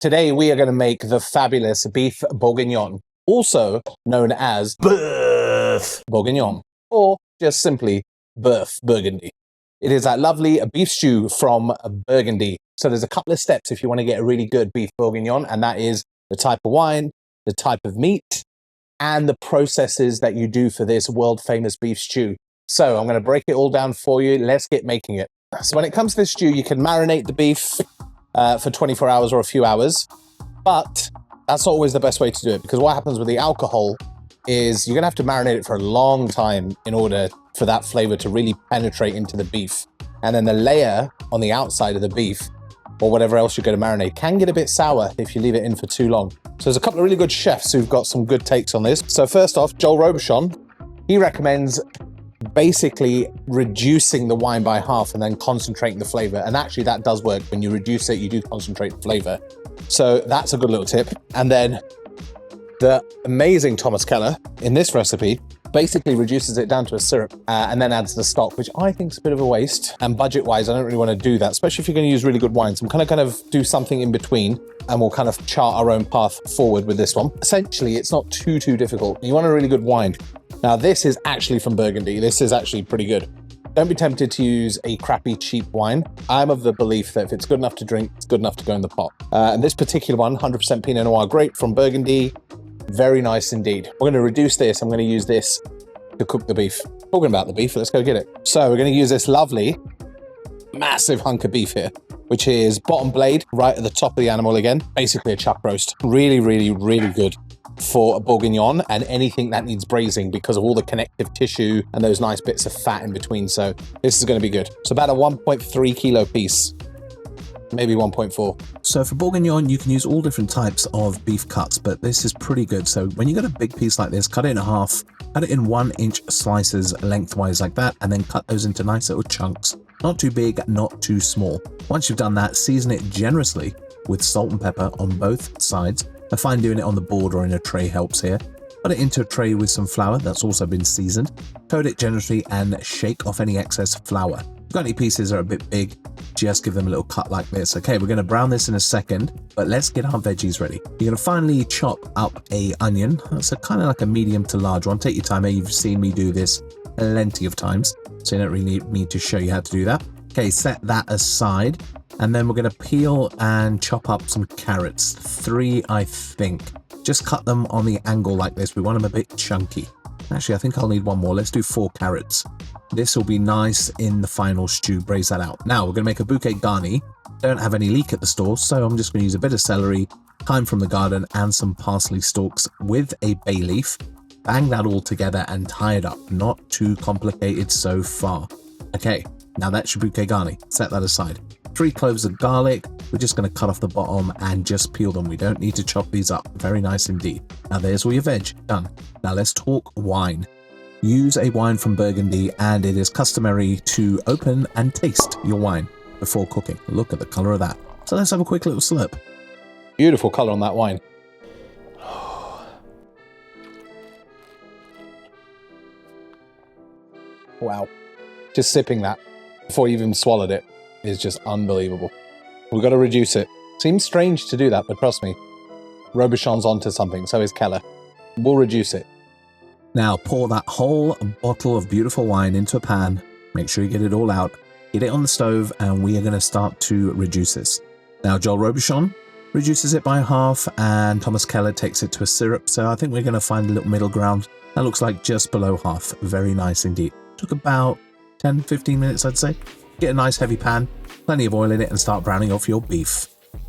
Today we are going to make the fabulous beef bourguignon, also known as beef bourguignon, or just simply beef Burgundy. It is that lovely beef stew from Burgundy. So there's a couple of steps if you want to get a really good beef bourguignon, and that is the type of wine, the type of meat, and the processes that you do for this world famous beef stew. So I'm going to break it all down for you. Let's get making it. So when it comes to this stew, you can marinate the beef for 24 hours or a few hours, but that's not always the best way to do it, because what happens with the alcohol is you're gonna have to marinate it for a long time in order for that flavor to really penetrate into the beef. And then the layer on the outside of the beef or whatever else you're gonna marinate can get a bit sour if you leave it in for too long. So there's a couple of really good chefs who've got some good takes on this. So first off, Joel Robuchon, he recommends basically reducing the wine by half and then concentrating the flavor. And actually that does work. When you reduce it, you do concentrate the flavor. So that's a good little tip. And then the amazing Thomas Keller in this recipe basically reduces it down to a syrup and then adds the stock, which I think is a bit of a waste. And budget-wise, I don't really want to do that, especially if you're going to use really good wines. I'm kind of do something in between, and we'll kind of chart our own path forward with this one. Essentially, it's not too difficult. You want a really good wine. Now, this is actually from Burgundy. This is actually pretty good. Don't be tempted to use a crappy, cheap wine. I'm of the belief that if it's good enough to drink, it's good enough to go in the pot. And this particular one, 100% Pinot Noir grape from Burgundy. Very nice indeed. We're going to reduce this. I'm going to use this to cook the beef. Talking about the beef, let's go get it. So we're going to use this lovely, massive hunk of beef here, which is bottom blade right at the top of the animal again. Basically a chuck roast. Really, really, really good for a bourguignon and anything that needs braising because of all the connective tissue and those nice bits of fat in between. So this is going to be good. So about a 1.3 kilo piece. Maybe 1.4. So for bourguignon, you can use all different types of beef cuts, but this is pretty good. So when you got a big piece like this, cut it in half, cut it in 1-inch slices lengthwise like that, and then cut those into nice little chunks. Not too big, not too small. Once you've done that, season it generously with salt and pepper on both sides. I find doing it on the board or in a tray helps here. Put it into a tray with some flour that's also been seasoned. Coat it generously and shake off any excess flour. If you've got any pieces that are a bit big, just give them a little cut like this. Okay, we're going to brown this in a second, but let's get our veggies ready. You're going to finally chop up a onion. That's kind of like a medium to large one. Take your time here. You've seen me do this plenty of times, so you don't really need me to show you how to do that. Okay, set that aside. And then we're going to peel and chop up some carrots. 3, I think. Just cut them on the angle like this. We want them a bit chunky. Actually, I think I'll need one more. Let's do 4 carrots. This will be nice in the final stew. Braise that out. Now, we're going to make a bouquet garni. Don't have any leek at the store, so I'm just going to use a bit of celery, thyme from the garden, and some parsley stalks with a bay leaf. Bang that all together and tie it up. Not too complicated so far. Okay, now that's your bouquet garni. Set that aside. 3 cloves of garlic. We're just going to cut off the bottom and just peel them. We don't need to chop these up. Very nice indeed. Now there's all your veg. Done. Now let's talk wine. Use a wine from Burgundy, and it is customary to open and taste your wine before cooking. Look at the color of that. So let's have a quick little slurp. Beautiful color on that wine. Wow. Just sipping that before you even swallowed it is just unbelievable. We've got to reduce it. Seems strange to do that, but trust me, Robuchon's onto something, so is Keller. We'll reduce it. Now pour that whole bottle of beautiful wine into a pan. Make sure you get it all out. Get it on the stove, and we are going to start to reduce this. Now Joel Robuchon reduces it by half, and Thomas Keller takes it to a syrup. So I think we're going to find a little middle ground. That looks like just below half. Very nice indeed. Took about 10-15 minutes, I'd say. Get a nice heavy pan, plenty of oil in it, and start browning off your beef.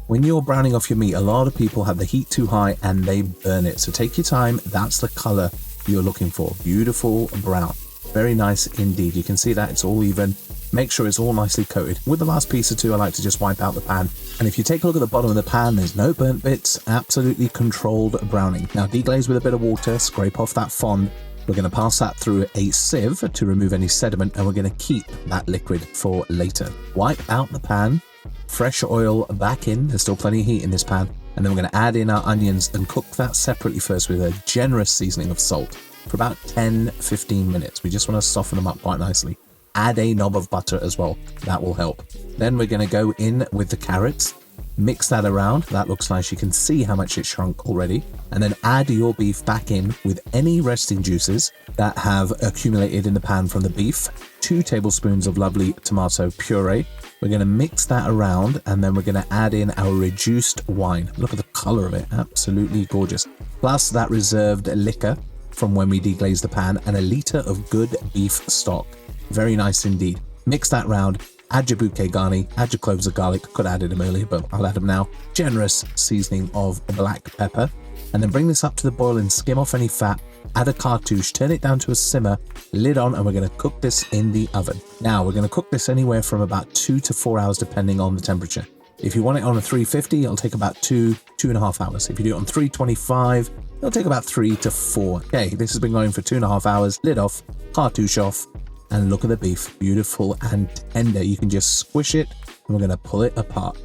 When you're browning off your meat, a lot of people have the heat too high and they burn it. So take your time. That's the color you're looking for. Beautiful brown. Very nice indeed. You can see that it's all even. Make sure it's all nicely coated. With the last piece or two, I like to just wipe out the pan. And if you take a look at the bottom of the pan, there's no burnt bits. Absolutely controlled browning. Now deglaze with a bit of water, scrape off that fond. We're going to pass that through a sieve to remove any sediment, and we're going to keep that liquid for later. Wipe out the pan, fresh oil back in. There's still plenty of heat in this pan. And then we're going to add in our onions and cook that separately first with a generous seasoning of salt for about 10-15 minutes. We just want to soften them up quite nicely. Add a knob of butter as well. That will help. Then we're going to go in with the carrots. Mix that around. That looks nice. You can see how much it shrunk already. And then add your beef back in with any resting juices that have accumulated in the pan from the beef. 2 tablespoons of lovely tomato puree. We're going to mix that around, and then we're going to add in our reduced wine. Look at the color of it. Absolutely gorgeous. Plus that reserved liquor from when we deglazed the pan, and a liter of good beef stock. Very nice indeed. Mix that round. Add your bouquet garni, add your cloves of garlic. Could have added them earlier, but I'll add them now. Generous seasoning of black pepper. And then bring this up to the boil and skim off any fat. Add a cartouche, turn it down to a simmer, lid on, and we're going to cook this in the oven. Now, we're going to cook this anywhere from about 2 to 4 hours, depending on the temperature. If you want it on a 350, it'll take about 2.5 hours. If you do it on 325, it'll take about 3 to 4. Okay, this has been going for 2.5 hours. Lid off, cartouche off. And look at the beef, beautiful and tender. You can just squish it, and we're going to pull it apart.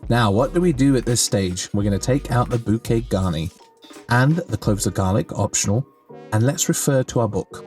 Now, what do we do at this stage? We're going to take out the bouquet garni and the cloves of garlic, optional, and let's refer to our book.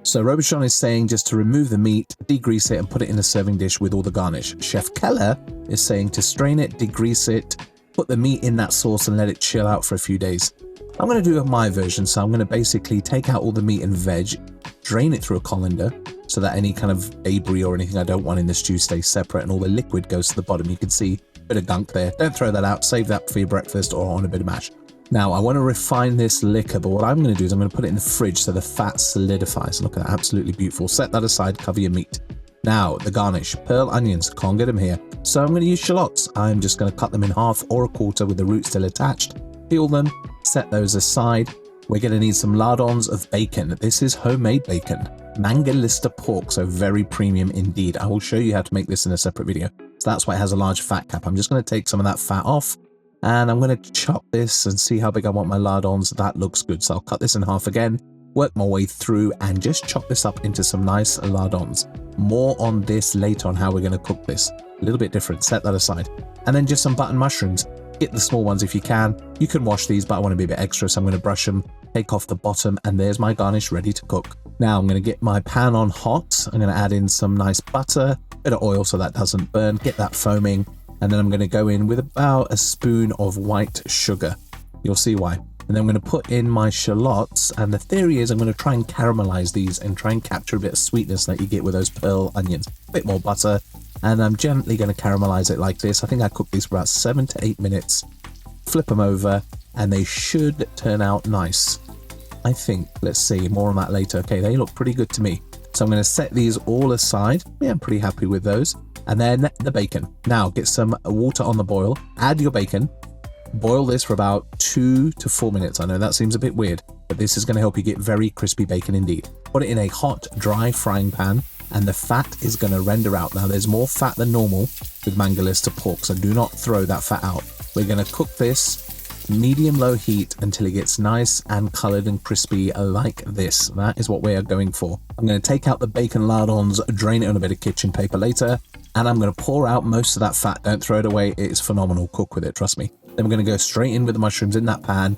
So Robuchon is saying just to remove the meat, degrease it, and put it in a serving dish with all the garnish. Chef Keller is saying to strain it, degrease it, put the meat in that sauce, and let it chill out for a few days. I'm going to do my version, so I'm going to basically take out all the meat and veg, drain it through a colander, so that any kind of debris or anything I don't want in the stew stays separate, and all the liquid goes to the bottom. You can see a bit of gunk there. Don't throw that out. Save that for your breakfast or on a bit of mash. Now, I want to refine this liquor, but what I'm going to do is I'm going to put it in the fridge so the fat solidifies. Look at that, absolutely beautiful. Set that aside, cover your meat. Now, the garnish. Pearl onions, can't get them here. So I'm going to use shallots. I'm just going to cut them in half or a quarter with the root still attached. Peel them, set those aside. We're going to need some lardons of bacon. This is homemade bacon. Mangalister pork, so very premium indeed. I will show you how to make this in a separate video. So that's why it has a large fat cap. I'm just going to take some of that fat off, and I'm going to chop this and see how big I want my lardons. That looks good. So I'll cut this in half again, work my way through, and just chop this up into some nice lardons. More on this later on how we're going to cook this. A little bit different. Set that aside. And then just some button mushrooms. Get the small ones if you can. You can wash these, but I want to be a bit extra, so I'm going to brush them, take off the bottom, and there's my garnish ready to cook. Now I'm going to get my pan on hot. I'm going to add in some nice butter, bit of oil so that doesn't burn, get that foaming, and then I'm going to go in with about a spoon of white sugar. You'll see why. And then I'm going to put in my shallots, and the theory is I'm going to try and caramelize these and try and capture a bit of sweetness that you get with those pearl onions. A bit more butter, and I'm gently going to caramelize it like this. I think I cooked these for about 7 to 8 minutes. Flip them over, and they should turn out nice. I think. Let's see, more on that later. Okay, they look pretty good to me. So I'm going to set these all aside. Yeah, I'm pretty happy with those. And then the bacon. Now get some water on the boil. Add your bacon. Boil this for about 2 to 4 minutes. I know that seems a bit weird, but this is going to help you get very crispy bacon indeed. Put it in a hot, dry frying pan, and the fat is going to render out. Now there's more fat than normal with Mangalister pork, so do not throw that fat out. We're going to cook this medium-low heat until it gets nice and colored and crispy like this. That is what we are going for. I'm going to take out the bacon lardons, drain it on a bit of kitchen paper later, and I'm going to pour out most of that fat. Don't throw it away. It's phenomenal. Cook with it, trust me. Then we're going to go straight in with the mushrooms in that pan,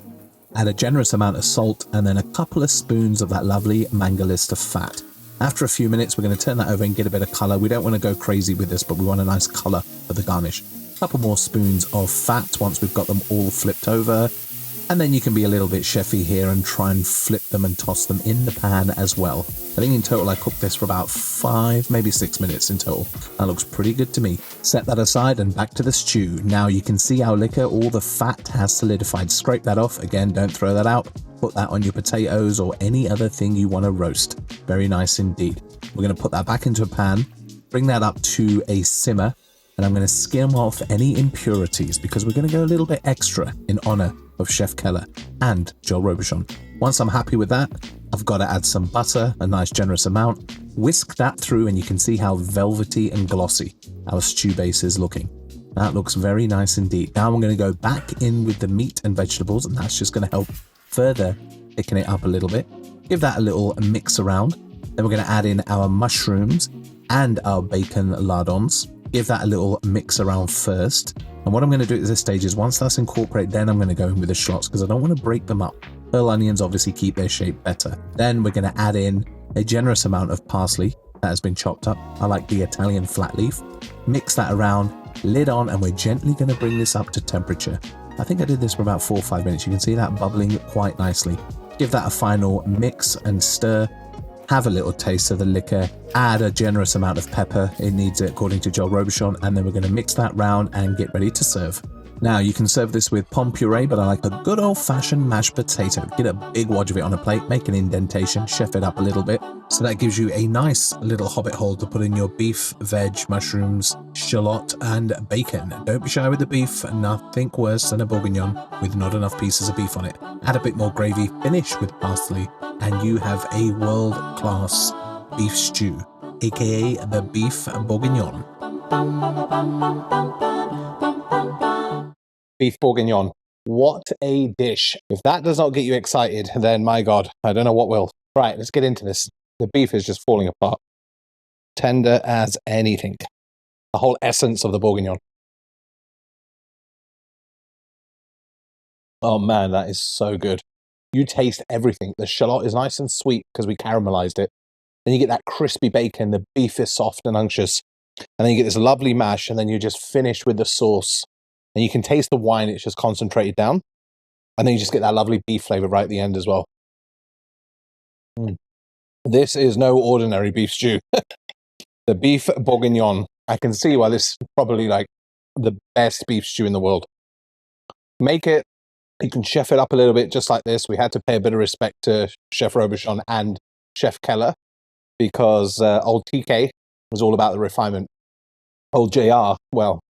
add a generous amount of salt, and then a couple of spoons of that lovely Mangalister fat. After a few minutes, we're going to turn that over and get a bit of color. We don't want to go crazy with this, but we want a nice color for the garnish. Couple more spoons of fat once we've got them all flipped over, and then you can be a little bit chefy here and try and flip them and toss them in the pan as well. I think in total I cooked this for about 5, maybe 6 minutes in total. That looks pretty good to me. Set that aside and back to the stew. Now you can see our liquor, all the fat has solidified. Scrape that off. Again, don't throw that out. Put that on your potatoes or any other thing you want to roast. Very nice indeed. We're going to put that back into a pan, bring that up to a simmer, and I'm going to skim off any impurities because we're going to go a little bit extra in honor of Chef Keller and Joel Robuchon. Once I'm happy with that, I've got to add some butter, a nice generous amount, whisk that through, and you can see how velvety and glossy our stew base is looking. That looks very nice indeed. Now I'm going to go back in with the meat and vegetables, and that's just going to help further thicken it up a little bit. Give that a little mix around. Then we're going to add in our mushrooms and our bacon lardons. Give that a little mix around first. And what I'm going to do at this stage is once that's incorporated, then I'm going to go in with the shallots because I don't want to break them up. Pearl onions obviously keep their shape better. Then we're going to add in a generous amount of parsley that has been chopped up. I like the Italian flat leaf. Mix that around, lid on, and we're gently going to bring this up to temperature. I think I did this for about 4 or 5 minutes. You can see that bubbling quite nicely. Give that a final mix and stir. Have a little taste of the liquor. Add a generous amount of pepper. It needs it according to Joel Robuchon. And then we're going to mix that round and get ready to serve. Now, you can serve this with pomme puree, but I like a good old-fashioned mashed potato. Get a big wad of it on a plate, make an indentation, chef it up a little bit. So that gives you a nice little hobbit hole to put in your beef, veg, mushrooms, shallot, and bacon. Don't be shy with the beef. Nothing worse than a bourguignon with not enough pieces of beef on it. Add a bit more gravy, finish with parsley, and you have a world-class beef stew, aka the beef bourguignon. Beef bourguignon. What a dish. If that does not get you excited, then my God, I don't know what will. Right, let's get into this. The beef is just falling apart. Tender as anything. The whole essence of the bourguignon. Oh man, that is so good. You taste everything. The shallot is nice and sweet because we caramelized it. Then you get that crispy bacon. The beef is soft and unctuous. And then you get this lovely mash, and then you just finish with the sauce. And you can taste the wine, it's just concentrated down. And then you just get that lovely beef flavor right at the end as well. This is no ordinary beef stew. The beef bourguignon. I can see why this is probably like the best beef stew in the world. Make it, you can chef it up a little bit just like this. We had to pay a bit of respect to Chef Robuchon and Chef Keller because old TK was all about the refinement. Old JR, well,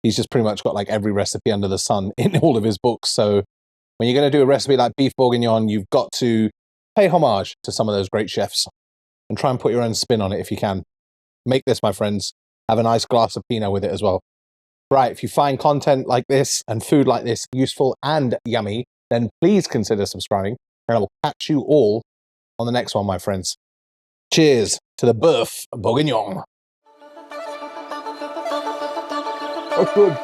he's just pretty much got like every recipe under the sun in all of his books. So when you're going to do a recipe like beef bourguignon, you've got to pay homage to some of those great chefs and try and put your own spin on it if you can. Make this, my friends. Have a nice glass of pinot with it as well. Right, if you find content like this and food like this useful and yummy, then please consider subscribing, and I will catch you all on the next one, my friends. Cheers to the beef bourguignon. Oh, good.